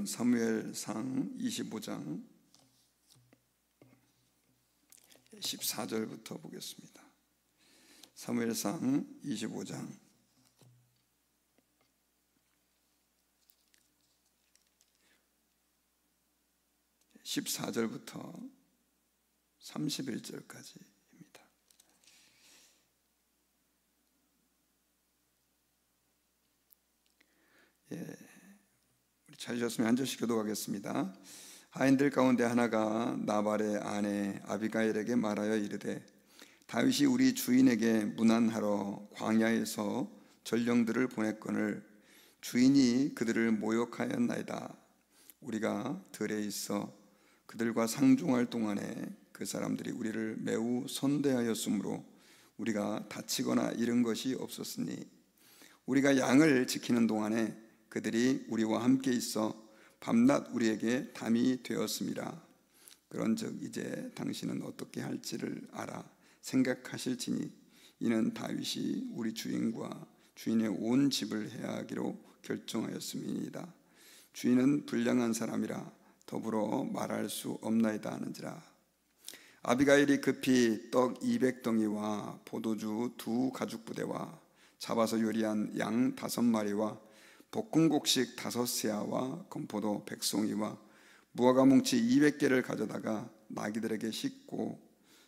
말씀은 사무엘상 25장 14절부터 보겠습니다. 사무엘상 25장 14절부터 31절까지입니다. 우리 찾으셨으면 한 절씩 교독하겠습니다. 하인들 가운데 하나가 나발의 아내 아비가일에게 말하여 이르되 다윗이 우리 주인에게 문안하러 광야에서 전령들을 보냈거늘 주인이 그들을 모욕하였나이다. 우리가 들에 있어 그들과 상종할 동안에 그 사람들이 우리를 매우 선대하였으므로 우리가 다치거나 잃은 것이 없었으니 우리가 양을 지키는 동안에 그들이 우리와 함께 있어 밤낮 우리에게 담이 되었습니다. 그런즉 이제 당신은 어떻게 할지를 알아 생각하실지니 이는 다윗이 우리 주인과 주인의 온 집을 해하기로 결정하였음이니이다. 주인은 불량한 사람이라 더불어 말할 수 없나이다 하는지라. 아비가일이 급히 떡 200덩이와 포도주 2 가죽부대와 잡아서 요리한 양 5마리와 볶은 곡식 5세아와 건포도 100송이와 무화과 뭉치 200개를 가져다가 나귀들에게 싣고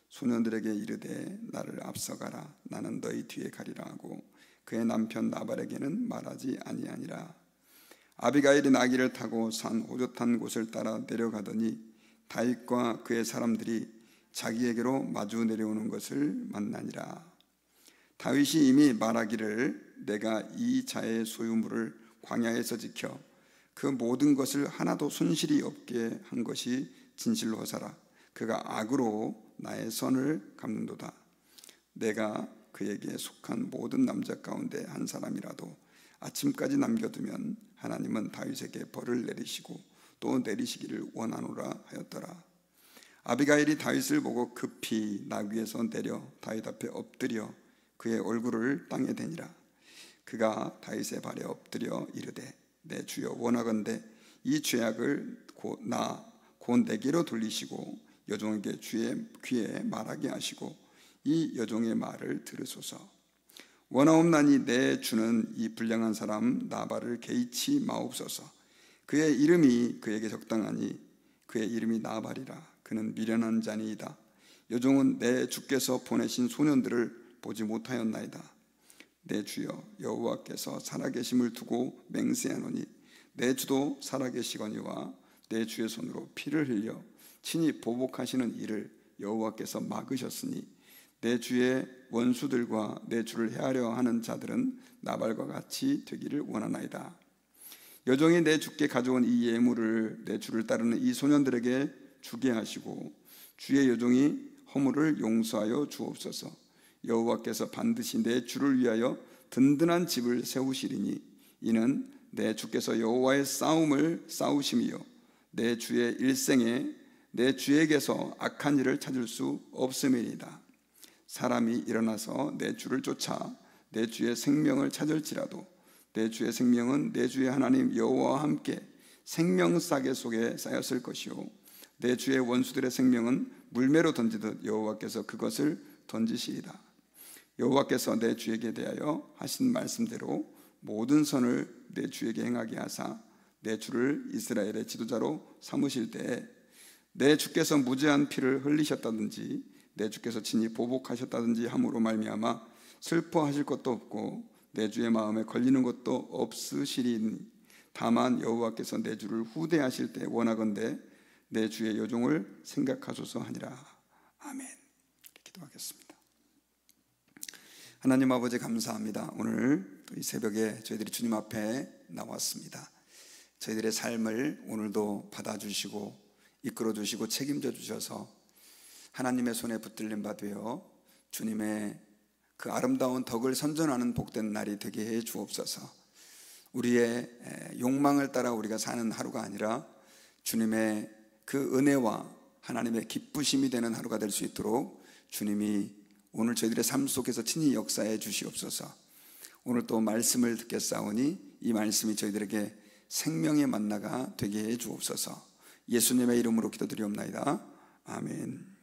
소년들에게 이르되 나를 앞서가라 나는 너희 뒤에 가리라 하고 그의 남편 나발에게는 말하지 아니하니라. 아비가일이 나귀를 타고 산 호젓한 곳을 따라 내려가더니 다윗과 그의 사람들이 자기에게로 마주 내려오는 것을 만나니라. 다윗이 이미 말하기를 내가 이 자의 소유물을 광야에서 지켜 그 모든 것을 하나도 손실이 없게 한 것이 진실로 하사라. 그가 악으로 나의 선을 갚는도다. 내가 그에게 속한 모든 남자 가운데 한 사람이라도 아침까지 남겨두면 하나님은 다윗에게 벌을 내리시고 또 내리시기를 원하노라 하였더라. 아비가일이 다윗을 보고 급히 나귀에서 내려 다윗 앞에 엎드려 그의 얼굴을 땅에 대니라. 그가 다윗의 발에 엎드려 이르되 내 주여 원하건대 이 죄악을 곧 내게로 돌리시고 여종에게 주의 귀에 말하게 하시고 이 여종의 말을 들으소서. 원하옵나니 내 주는 이 불량한 사람 나발을 개의치 마옵소서. 그의 이름이 그에게 적당하니 그의 이름이 나발이라. 그는 미련한 자니이다. 여종은 내 주께서 보내신 소년들을 보지 못하였나이다. 내 주여 여호와께서 살아계심을 두고 맹세하노니 내 주도 살아계시거니와 내 주의 손으로 피를 흘려 친히 보복하시는 일을 여호와께서 막으셨으니 내 주의 원수들과 내 주를 해하려 하는 자들은 나발과 같이 되기를 원하나이다. 여종이 내 주께 가져온 이 예물을 내 주를 따르는 이 소년들에게 주게 하시고 주의 여종이 허물을 용서하여 주옵소서. 여호와께서 반드시 내 주를 위하여 든든한 집을 세우시리니 이는 내 주께서 여호와의 싸움을 싸우심이요 내 주의 일생에 내 주에게서 악한 일을 찾을 수 없음이니이다. 사람이 일어나서 내 주를 쫓아 내 주의 생명을 찾을지라도 내 주의 생명은 내 주의 하나님 여호와와 함께 생명싸개 속에 쌓였을 것이요 내 주의 원수들의 생명은 물매로 던지듯 여호와께서 그것을 던지시리다. 여호와께서 내 주에게 대하여 하신 말씀대로 모든 선을 내 주에게 행하게 하사 내 주를 이스라엘의 지도자로 삼으실 때에 내 주께서 무죄한 피를 흘리셨다든지 내 주께서 친히 보복하셨다든지 함으로 말미암아 슬퍼하실 것도 없고 내 주의 마음에 걸리는 것도 없으시리니 다만 여호와께서 내 주를 후대하실 때 원하건대 내 주의 여종을 생각하소서 하니라. 아멘. 기도하겠습니다. 하나님 아버지 감사합니다. 오늘 이 새벽에 저희들이 주님 앞에 나왔습니다. 저희들의 삶을 오늘도 받아주시고 이끌어주시고 책임져 주셔서 하나님의 손에 붙들린 바 되어 주님의 그 아름다운 덕을 선전하는 복된 날이 되게 해 주옵소서. 우리의 욕망을 따라 우리가 사는 하루가 아니라 주님의 그 은혜와 하나님의 기쁘심이 되는 하루가 될 수 있도록 주님이 오늘 저희들의 삶 속에서 친히 역사해 주시옵소서. 오늘 또 말씀을 듣겠사오니 이 말씀이 저희들에게 생명의 만나가 되게 해 주옵소서. 예수님의 이름으로 기도드리옵나이다. 아멘.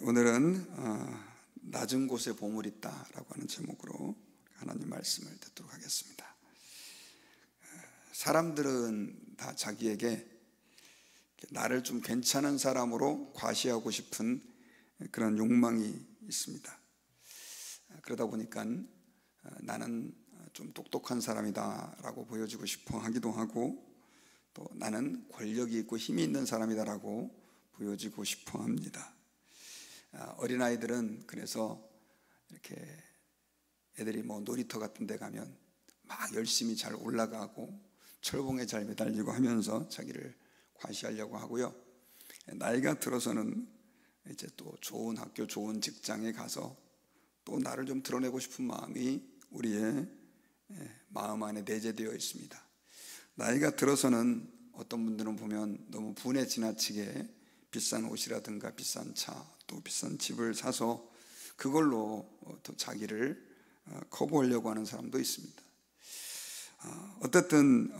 오늘은 낮은 곳에 보물이 있다라고 하는 제목으로 하나님 말씀을 듣도록 하겠습니다. 사람들은 다 자기에게 나를 좀 괜찮은 사람으로 과시하고 싶은 그런 욕망이 있습니다. 그러다 보니까 나는 좀 똑똑한 사람이다 라고 보여주고 싶어 하기도 하고, 또 나는 권력이 있고 힘이 있는 사람이다 라고 보여주고 싶어 합니다. 어린아이들은 그래서 이렇게 애들이 뭐 놀이터 같은 데 가면 막 열심히 잘 올라가고 철봉에 잘 매달리고 하면서 자기를 과시하려고 하고요. 나이가 들어서는 이제 또 좋은 학교, 좋은 직장에 가서 또 나를 좀 드러내고 싶은 마음이 우리의 마음 안에 내재되어 있습니다. 나이가 들어서는 어떤 분들은 보면 너무 분에 지나치게 비싼 옷이라든가 비싼 차, 또 비싼 집을 사서 그걸로 또 자기를 커버하려고 하는 사람도 있습니다. 어쨌든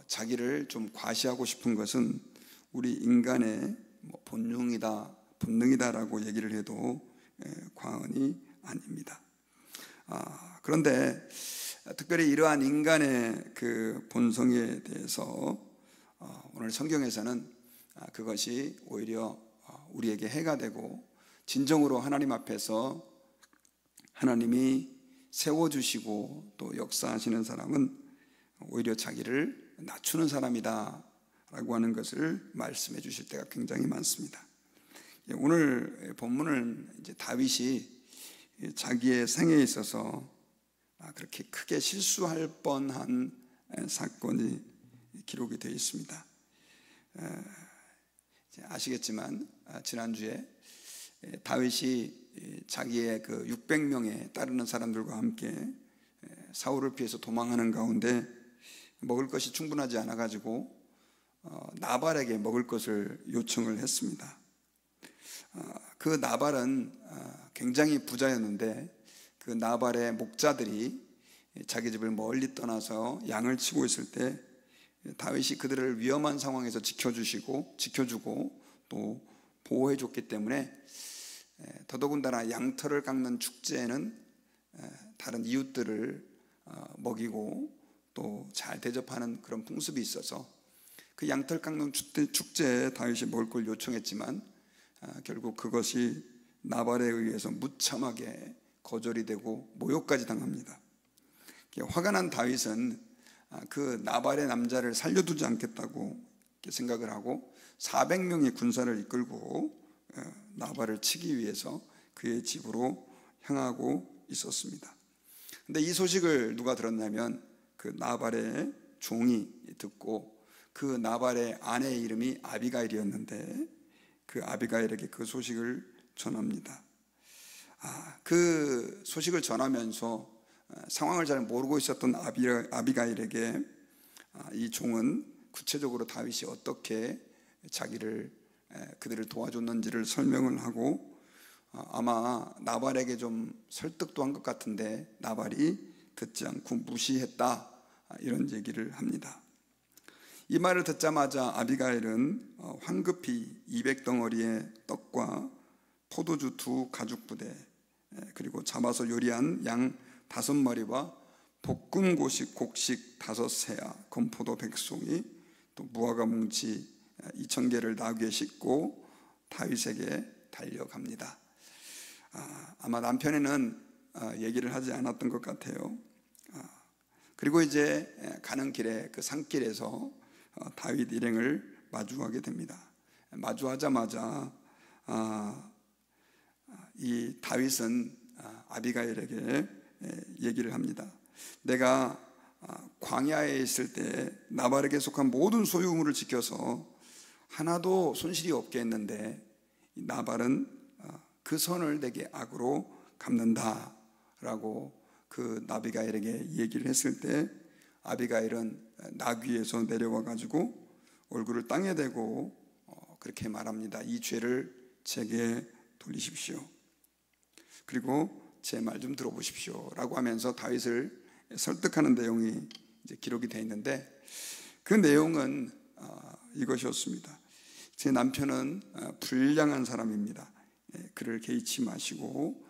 자기를 좀 과시하고 싶은 것은 우리 인간의 본능이다라고 얘기를 해도 과언이 아닙니다. 그런데 특별히 이러한 인간의 그 본성에 대해서 오늘 성경에서는 그것이 오히려 우리에게 해가 되고, 진정으로 하나님 앞에서 하나님이 세워주시고 또 역사하시는 사람은 오히려 자기를 낮추는 사람이다 라고 하는 것을 말씀해 주실 때가 굉장히 많습니다. 오늘 본문은 이제 다윗이 자기의 생애에 있어서 그렇게 크게 실수할 뻔한 사건이 기록이 되어 있습니다. 아시겠지만 지난주에 다윗이 자기의 그 600명에 따르는 사람들과 함께 사울을 피해서 도망하는 가운데 먹을 것이 충분하지 않아 가지고 나발에게 먹을 것을 요청을 했습니다. 그 나발은 굉장히 부자였는데 그 나발의 목자들이 자기 집을 멀리 떠나서 양을 치고 있을 때 다윗이 그들을 위험한 상황에서 지켜주고 또 보호해줬기 때문에 더더군다나 양털을 깎는 축제에는 다른 이웃들을 먹이고 또 잘 대접하는 그런 풍습이 있어서 그 양털 깎는 축제에 다윗이 먹을 걸 요청했지만 결국 그것이 나발에 의해서 무참하게 거절이 되고 모욕까지 당합니다. 화가 난 다윗은 그 나발의 남자를 살려두지 않겠다고 생각을 하고 400명의 군사를 이끌고 나발을 치기 위해서 그의 집으로 향하고 있었습니다. 근데 이 소식을 누가 들었냐면 그 나발의 종이 듣고, 그 나발의 아내의 이름이 아비가일이었는데 그 아비가일에게 그 소식을 전합니다. 그 소식을 전하면서 상황을 잘 모르고 있었던 아비가일에게 이 종은 구체적으로 다윗이 어떻게 그들을 도와줬는지를 설명을 하고, 아마 나발에게 좀 설득도 한 것 같은데 나발이 듣지 않고 무시했다, 이런 얘기를 합니다. 이 말을 듣자마자 아비가일은 황급히 200덩어리의 떡과 포도주 2 가죽부대, 그리고 잡아서 요리한 양 5마리와 볶음 곡식 5세야, 건포도 100송이, 또 무화과 뭉치 2000개를 나귀에 싣고 다윗에게 달려갑니다. 아마 남편에는 얘기를 하지 않았던 것 같아요. 그리고 이제 가는 길에 그 산길에서 다윗 일행을 마주하게 됩니다. 마주하자마자 이 다윗은 아비가일에게 얘기를 합니다. 내가 광야에 있을 때 나발에게 속한 모든 소유물을 지켜서 하나도 손실이 없게 했는데 나발은 그 선을 내게 악으로 갚는다 라고 그 아비가일에게 얘기를 했을 때, 아비가일은 나귀에서 내려와 가지고 얼굴을 땅에 대고 그렇게 말합니다. 이 죄를 제게 돌리십시오. 그리고 제 말 좀 들어보십시오 라고 하면서 다윗을 설득하는 내용이 이제 기록이 되어 있는데 그 내용은 이것이었습니다. 제 남편은 불량한 사람입니다. 그를 개의치 마시고,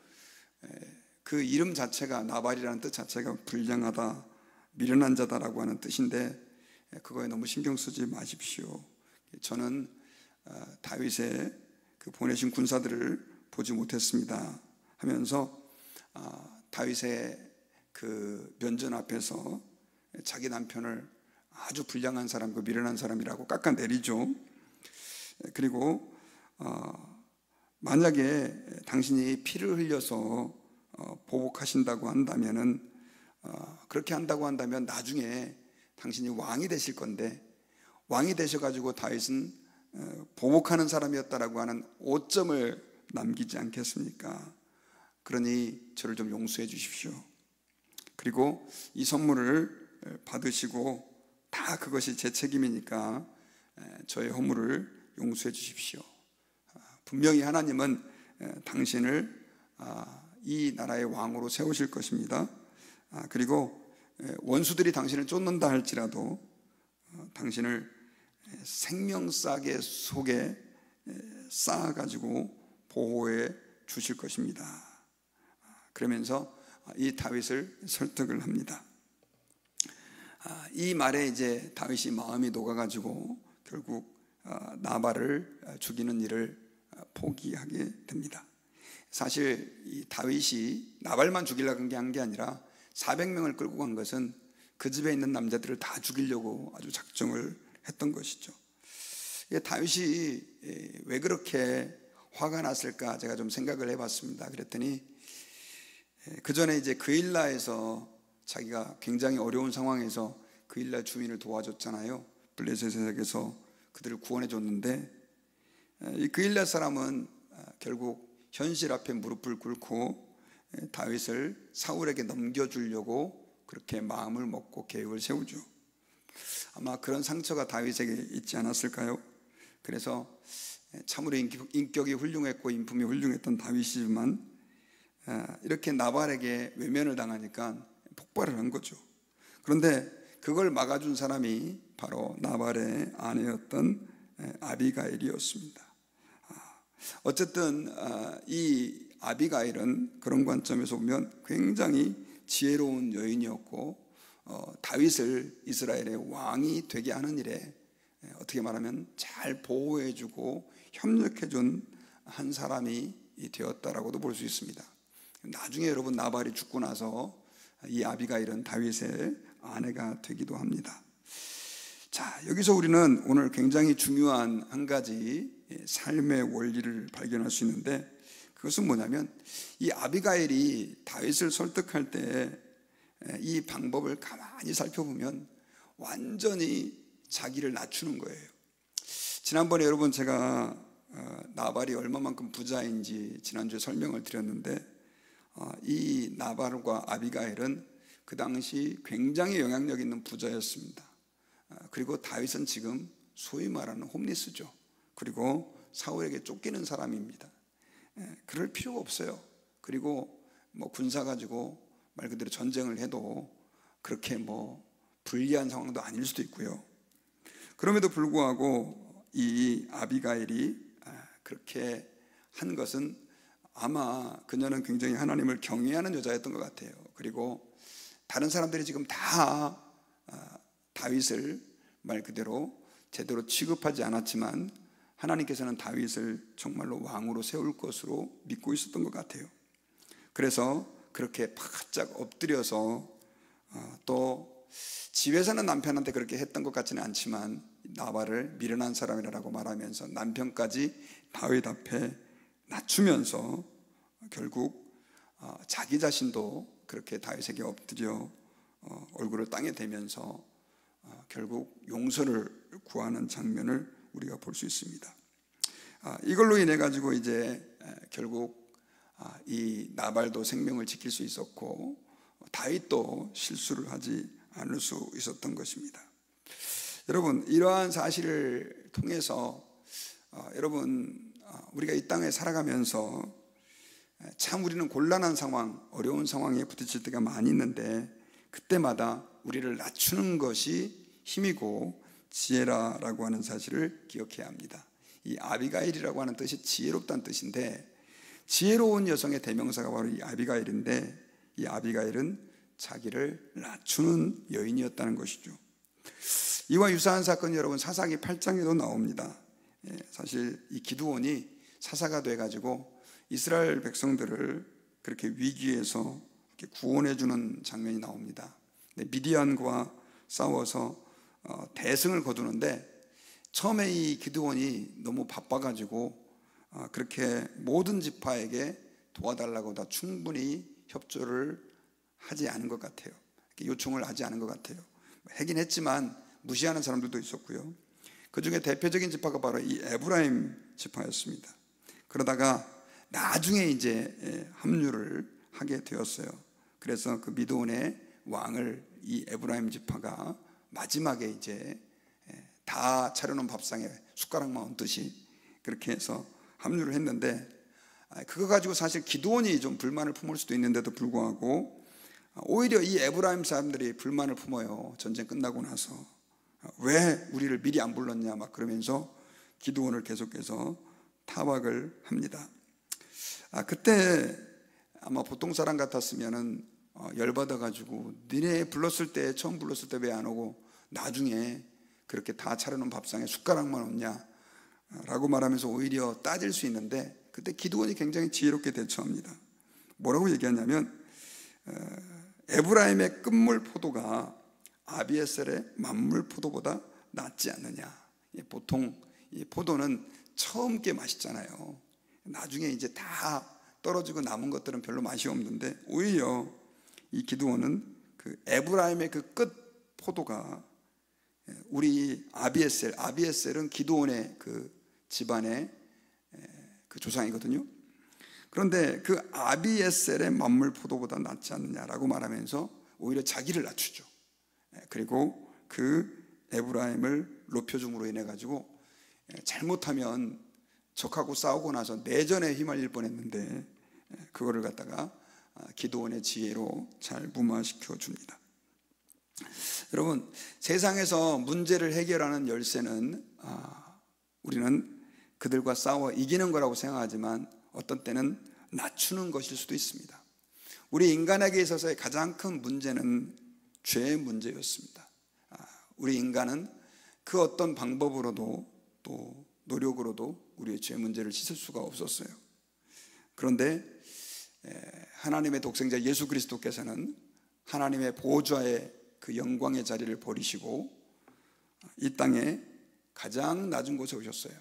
그 이름 자체가 나발이라는 뜻 자체가 불량하다, 미련한 자다라고 하는 뜻인데 그거에 너무 신경 쓰지 마십시오. 저는 다윗의 그 보내신 군사들을 보지 못했습니다 하면서 다윗의 그 면전 앞에서 자기 남편을 아주 불량한 사람, 그 미련한 사람이라고 깎아내리죠. 그리고 만약에 당신이 피를 흘려서 보복하신다고 한다면은, 그렇게 한다고 한다면 나중에 당신이 왕이 되실 건데, 왕이 되셔가지고 다윗은 보복하는 사람이었다라고 하는 오점을 남기지 않겠습니까? 그러니 저를 좀 용서해 주십시오. 그리고 이 선물을 받으시고 다 그것이 제 책임이니까 저의 허물을 용서해 주십시오. 분명히 하나님은 당신을 이 나라의 왕으로 세우실 것입니다. 그리고 원수들이 당신을 쫓는다 할지라도 당신을 생명싸개 속에 쌓아가지고 보호해 주실 것입니다. 그러면서 이 다윗을 설득을 합니다. 이 말에 이제 다윗이 마음이 녹아가지고 결국 나발을 죽이는 일을 포기하게 됩니다. 사실 이 다윗이 나발만 죽이려고 한 게 아니라 400명을 끌고 간 것은 그 집에 있는 남자들을 다 죽이려고 아주 작정을 했던 것이죠. 다윗이 왜 그렇게 화가 났을까 제가 좀 생각을 해봤습니다. 그랬더니 그 전에 이제 그일라에서 자기가 굉장히 어려운 상황에서 그일라 주민을 도와줬잖아요. 블레셋에게서 그들을 구원해 줬는데, 이 그일라 사람은 결국 현실 앞에 무릎을 꿇고 다윗을 사울에게 넘겨주려고 그렇게 마음을 먹고 계획을 세우죠. 아마 그런 상처가 다윗에게 있지 않았을까요? 그래서 참으로 인격이 훌륭했고 인품이 훌륭했던 다윗이지만 이렇게 나발에게 외면을 당하니까 폭발을 한 거죠. 그런데 그걸 막아준 사람이 바로 나발의 아내였던 아비가일이었습니다. 어쨌든 이 아비가일은 그런 관점에서 보면 굉장히 지혜로운 여인이었고, 다윗을 이스라엘의 왕이 되게 하는 일에 어떻게 말하면 잘 보호해주고 협력해준 한 사람이 되었다라고도 볼 수 있습니다. 나중에 여러분 나발이 죽고 나서 이 아비가일은 다윗의 아내가 되기도 합니다. 자, 여기서 우리는 오늘 굉장히 중요한 한 가지 삶의 원리를 발견할 수 있는데, 그것은 뭐냐면 이 아비가일이 다윗을 설득할 때 이 방법을 가만히 살펴보면 완전히 자기를 낮추는 거예요. 지난번에 여러분 제가 나발이 얼마만큼 부자인지 지난주에 설명을 드렸는데, 이 나발과 아비가일은 그 당시 굉장히 영향력 있는 부자였습니다. 그리고 다윗은 지금 소위 말하는 홈리스죠. 그리고 사울에게 쫓기는 사람입니다. 그럴 필요가 없어요. 그리고 뭐 군사 가지고 말 그대로 전쟁을 해도 그렇게 뭐 불리한 상황도 아닐 수도 있고요. 그럼에도 불구하고 이 아비가일이 그렇게 한 것은 아마 그녀는 굉장히 하나님을 경외하는 여자였던 것 같아요. 그리고 다른 사람들이 지금 다 다윗을 말 그대로 제대로 취급하지 않았지만 하나님께서는 다윗을 정말로 왕으로 세울 것으로 믿고 있었던 것 같아요. 그래서 그렇게 바짝 엎드려서 또 집에서는 남편한테 그렇게 했던 것 같지는 않지만 나발을 미련한 사람이라고 말하면서 남편까지 다윗 앞에 낮추면서 결국 자기 자신도 그렇게 다윗에게 엎드려 얼굴을 땅에 대면서 결국 용서를 구하는 장면을 우리가 볼 수 있습니다. 이걸로 인해 가지고 이제 결국 이 나발도 생명을 지킬 수 있었고 다윗도 실수를 하지 않을 수 있었던 것입니다. 여러분, 이러한 사실을 통해서 여러분, 우리가 이 땅에 살아가면서 참 우리는 곤란한 상황, 어려운 상황에 부딪힐 때가 많이 있는데 그때마다 우리를 낮추는 것이 힘이고 지혜라라고 하는 사실을 기억해야 합니다. 이 아비가일이라고 하는 뜻이 지혜롭다는 뜻인데, 지혜로운 여성의 대명사가 바로 이 아비가일인데, 이 아비가일은 자기를 낮추는 여인이었다는 것이죠. 이와 유사한 사건이 여러분 사사기 8장에도 나옵니다. 사실 이 기드온이 사사가 돼가지고 이스라엘 백성들을 그렇게 위기에서 이렇게 구원해주는 장면이 나옵니다. 미디안과 싸워서 대승을 거두는데, 처음에 이 기드온이 너무 바빠가지고 그렇게 모든 지파에게 도와달라고 다 충분히 협조를 하지 않은 것 같아요. 요청을 하지 않은 것 같아요. 하긴 했지만 무시하는 사람들도 있었고요. 그 중에 대표적인 지파가 바로 이 에브라임 지파였습니다. 그러다가 나중에 이제 합류를 하게 되었어요. 그래서 그 미드온의 왕을 이 에브라임 지파가 마지막에 이제 다 차려놓은 밥상에 숟가락만 얹듯이 그렇게 해서 합류를 했는데, 그거 가지고 사실 기드온이 좀 불만을 품을 수도 있는데도 불구하고 오히려 이 에브라임 사람들이 불만을 품어요. 전쟁 끝나고 나서 왜 우리를 미리 안 불렀냐 막 그러면서 기드온을 계속해서 타박을 합니다. 그때 아마 보통 사람 같았으면은 열받아가지고 니네 불렀을 때, 처음 불렀을 때 왜 안 오고 나중에 그렇게 다 차려놓은 밥상에 숟가락만 얹냐 라고 말하면서 오히려 따질 수 있는데, 그때 기드온이 굉장히 지혜롭게 대처합니다. 뭐라고 얘기하냐면 에브라임의 끝물 포도가 아비에셀의 만물 포도보다 낫지 않느냐. 보통 이 포도는 처음 게 맛있잖아요. 나중에 이제 다 떨어지고 남은 것들은 별로 맛이 없는데, 오히려 이 기드온은 그 에브라임의 그 끝 포도가 우리 아비에셀은 기드온의 그 집안의 그 조상이거든요. 그런데 그 아비에셀의 만물 포도보다 낫지 않느냐라고 말하면서 오히려 자기를 낮추죠. 그리고 그 에브라임을 높여줌으로 인해 가지고 잘못하면 적하고 싸우고 나서 내전에 휘말릴 뻔했는데, 그거를 갖다가 기드온의 지혜로 잘 무마시켜 줍니다. 여러분, 세상에서 문제를 해결하는 열쇠는 우리는 그들과 싸워 이기는 거라고 생각하지만 어떤 때는 낮추는 것일 수도 있습니다. 우리 인간에게 있어서의 가장 큰 문제는 죄의 문제였습니다. 우리 인간은 그 어떤 방법으로도 또 노력으로도 우리의 죄 문제를 씻을 수가 없었어요. 그런데 하나님의 독생자 예수 그리스도께서는 하나님의 보호자의 그 영광의 자리를 버리시고 이 땅에 가장 낮은 곳에 오셨어요.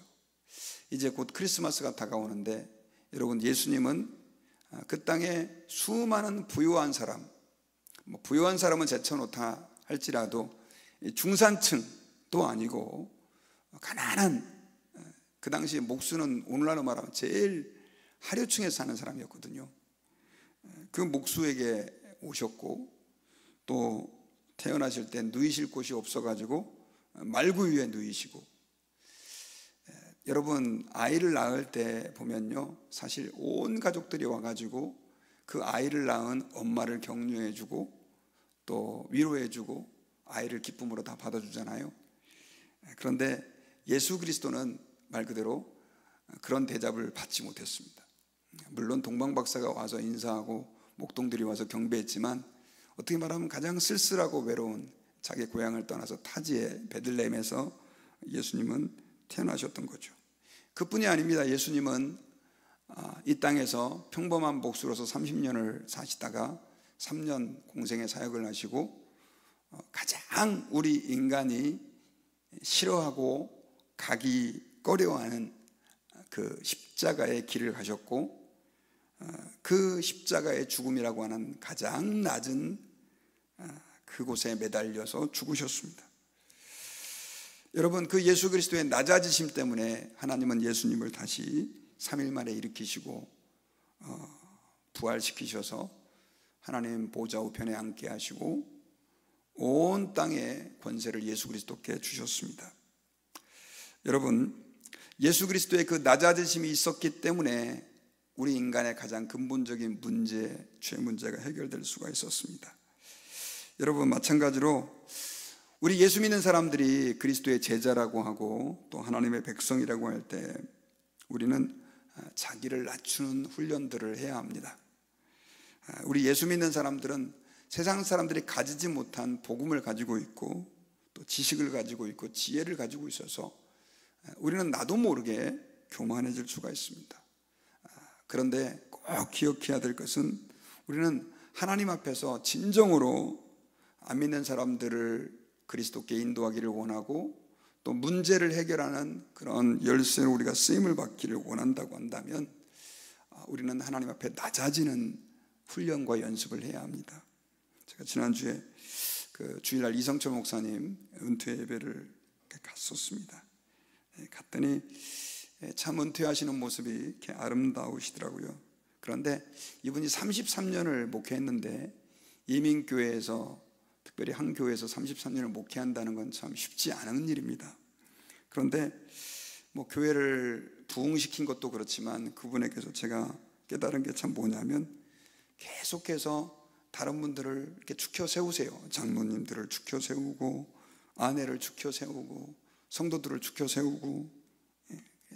이제 곧 크리스마스가 다가오는데, 여러분, 예수님은 그 땅에 수많은 부유한 사람, 부유한 사람은 제쳐놓다 할지라도 중산층도 아니고 가난한, 그 당시 목수는 오늘날로 말하면 제일 하류층에 사는 사람이었거든요. 그 목수에게 오셨고, 또 태어나실 때 누이실 곳이 없어가지고 말구 위에 누이시고, 여러분, 아이를 낳을 때 보면요, 사실 온 가족들이 와가지고 그 아이를 낳은 엄마를 격려해주고 또 위로해주고 아이를 기쁨으로 다 받아주잖아요. 그런데 예수 그리스도는 말 그대로 그런 대접을 받지 못했습니다. 물론 동방박사가 와서 인사하고 목동들이 와서 경배했지만, 어떻게 말하면 가장 쓸쓸하고 외로운 자기 고향을 떠나서 타지의 베들레헴에서 예수님은 태어나셨던 거죠. 그뿐이 아닙니다. 예수님은 이 땅에서 평범한 목수로서 30년을 사시다가 3년 공생의 사역을 하시고 가장 우리 인간이 싫어하고 가기 꺼려하는 그 십자가의 길을 가셨고, 그 십자가의 죽음이라고 하는 가장 낮은 그곳에 매달려서 죽으셨습니다. 여러분, 그 예수 그리스도의 낮아지심 때문에 하나님은 예수님을 다시 3일 만에 일으키시고 부활시키셔서 하나님 보좌 우편에 앉게 하시고 온 땅의 권세를 예수 그리스도께 주셨습니다. 여러분, 예수 그리스도의 그 낮아지심이 있었기 때문에 우리 인간의 가장 근본적인 문제, 죄 문제가 해결될 수가 있었습니다. 여러분, 마찬가지로 우리 예수 믿는 사람들이 그리스도의 제자라고 하고 또 하나님의 백성이라고 할 때 우리는 자기를 낮추는 훈련들을 해야 합니다. 우리 예수 믿는 사람들은 세상 사람들이 가지지 못한 복음을 가지고 있고 또 지식을 가지고 있고 지혜를 가지고 있어서 우리는 나도 모르게 교만해질 수가 있습니다. 그런데 꼭 기억해야 될 것은 우리는 하나님 앞에서 진정으로 안 믿는 사람들을 그리스도께 인도하기를 원하고 또 문제를 해결하는 그런 열쇠로 우리가 쓰임을 받기를 원한다고 한다면 우리는 하나님 앞에 낮아지는 훈련과 연습을 해야 합니다. 제가 지난주에 그 주일날 이성철 목사님 은퇴 예배를 갔었습니다. 갔더니 참 은퇴하시는 모습이 이렇게 아름다우시더라고요. 그런데 이분이 33년을 목회했는데 이민교회에서 특별히 한 교회에서 33년을 목회한다는 건 참 쉽지 않은 일입니다. 그런데 뭐 교회를 부흥시킨 것도 그렇지만 그분에게서 제가 깨달은 게 참 뭐냐면 계속해서 다른 분들을 이렇게 축혀 세우세요. 장로님들을 축혀 세우고 아내를 축혀 세우고 성도들을 축혀 세우고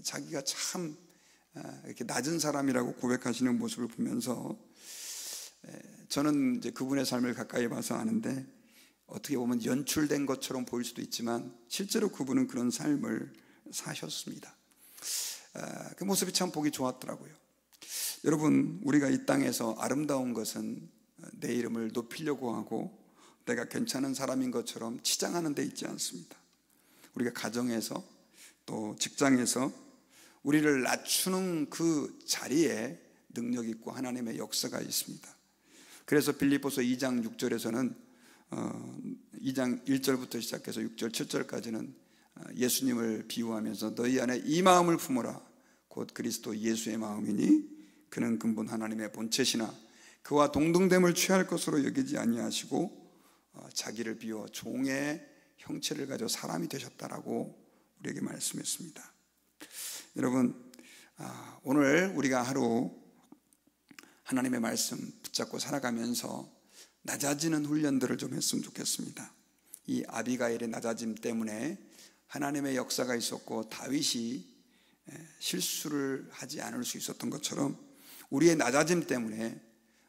자기가 참 이렇게 낮은 사람이라고 고백하시는 모습을 보면서 저는 이제 그분의 삶을 가까이 봐서 아는데 어떻게 보면 연출된 것처럼 보일 수도 있지만 실제로 그분은 그런 삶을 사셨습니다. 그 모습이 참 보기 좋았더라고요. 여러분, 우리가 이 땅에서 아름다운 것은 내 이름을 높이려고 하고 내가 괜찮은 사람인 것처럼 치장하는 데 있지 않습니다. 우리가 가정에서 또 직장에서 우리를 낮추는 그 자리에 능력 있고 하나님의 역사가 있습니다. 그래서 빌립보서 2장 6절에서는 2장 1절부터 시작해서 6절 7절까지는 예수님을 비유하면서 너희 안에 이 마음을 품어라 곧 그리스도 예수의 마음이니 그는 근본 하나님의 본체시나 그와 동등됨을 취할 것으로 여기지 아니하시고 자기를 비워 종의 형체를 가져 사람이 되셨다라고 우리에게 말씀했습니다. 여러분, 오늘 우리가 하루 하나님의 말씀 붙잡고 살아가면서 낮아지는 훈련들을 좀 했으면 좋겠습니다. 이 아비가일의 낮아짐 때문에 하나님의 역사가 있었고 다윗이 실수를 하지 않을 수 있었던 것처럼 우리의 낮아짐 때문에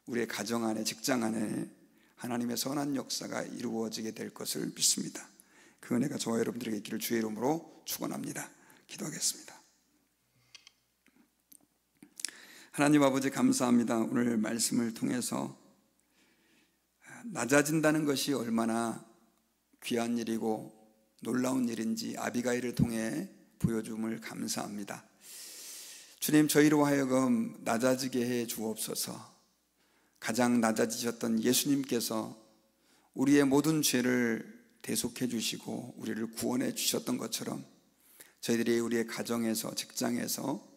우리의 가정 안에 직장 안에 하나님의 선한 역사가 이루어지게 될 것을 믿습니다. 그 은혜가 저와 여러분들에게 있기를 주의 이름으로 축원합니다. 기도하겠습니다. 하나님 아버지, 감사합니다. 오늘 말씀을 통해서 낮아진다는 것이 얼마나 귀한 일이고 놀라운 일인지 아비가일을 통해 보여줌을 감사합니다. 주님, 저희로 하여금 낮아지게 해 주옵소서. 가장 낮아지셨던 예수님께서 우리의 모든 죄를 대속해 주시고 우리를 구원해 주셨던 것처럼 저희들이 우리의 가정에서 직장에서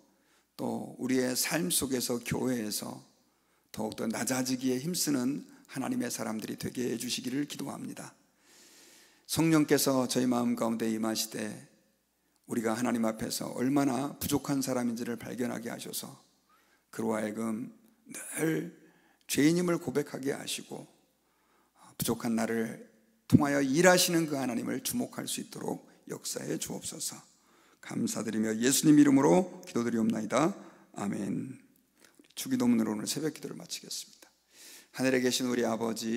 또 우리의 삶 속에서 교회에서 더욱더 낮아지기에 힘쓰는 하나님의 사람들이 되게 해주시기를 기도합니다. 성령께서 저희 마음 가운데 임하시되 우리가 하나님 앞에서 얼마나 부족한 사람인지를 발견하게 하셔서 그로 하여금 늘 죄인임을 고백하게 하시고 부족한 나를 통하여 일하시는 그 하나님을 주목할 수 있도록 역사해 주옵소서. 감사드리며 예수님 이름으로 기도드리옵나이다. 아멘. 주기도문으로 오늘 새벽 기도를 마치겠습니다. 하늘에 계신 우리 아버지,